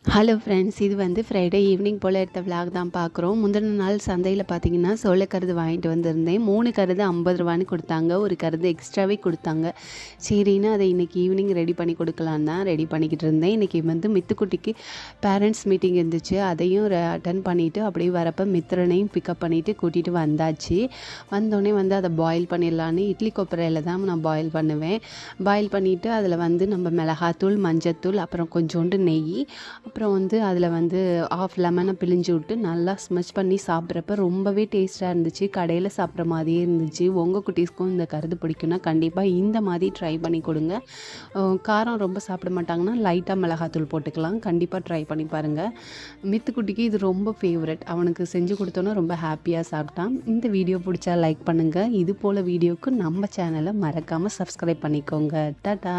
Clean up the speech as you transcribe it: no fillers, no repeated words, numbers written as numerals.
Hello friends, இது வந்து Friday evening போல் எடுத்த விளாக் தான் பார்க்குறோம். முந்தின நாள் சந்தையில் பார்த்தீங்கன்னா சோளக்கருது வாங்கிட்டு வந்திருந்தேன். 3 கருது 50 ரூபான்னு கொடுத்தாங்க. ஒரு கருது எக்ஸ்ட்ராவே கொடுத்தாங்க. சரின்னு அதை இன்றைக்கி ஈவினிங் ரெடி பண்ணி கொடுக்கலான்னு தான் ரெடி பண்ணிக்கிட்டு இருந்தேன். இன்றைக்கி வந்து மித்துக்குட்டிக்கு பேரண்ட்ஸ் மீட்டிங் இருந்துச்சு. அதையும் அட்டன் பண்ணிவிட்டு அப்படியே வரப்போ மித்திரனையும் பிக்கப் பண்ணிவிட்டு கூட்டிகிட்டு வந்தாச்சு. வந்தோடனே வந்து அதை பாயில் பண்ணிடலான்னு இட்லி கொப்பரையில் தான் நான் பாயில் பண்ணுவேன். பாயில் பண்ணிவிட்டு அதில் வந்து நம்ம மிளகாத்தூள், மஞ்சத்தூள், அப்புறம் கொஞ்சோண்டு நெய், அப்புறம் வந்து அதில் வந்து ஆஃப் லெமனை பிழிஞ்சு விட்டு நல்லா ஸ்மெஷ் பண்ணி சாப்பிட்றப்ப ரொம்பவே டேஸ்ட்டாக இருந்துச்சு. கடையில் சாப்பிட்ற மாதிரியே இருந்துச்சு. உங்கள் குட்டீஸ்க்கும் இந்த கருது பிடிக்குன்னா கண்டிப்பாக இந்த மாதிரி ட்ரை பண்ணி கொடுங்க. காரம் ரொம்ப சாப்பிட மாட்டாங்கன்னா லைட்டாக மிளகாத்தூள் போட்டுக்கலாம். கண்டிப்பாக ட்ரை பண்ணி பாருங்கள். மித்துக்குட்டிக்கு இது ரொம்ப ஃபேவரட். அவனுக்கு செஞ்சு கொடுத்தோன்னா ரொம்ப ஹாப்பியாக சாப்பிட்டான். இந்த வீடியோ பிடிச்சா லைக் பண்ணுங்கள். இது போல் வீடியோவுக்கு நம்ம சேனலை மறக்காமல் சப்ஸ்கிரைப் பண்ணிக்கோங்க. டாடா.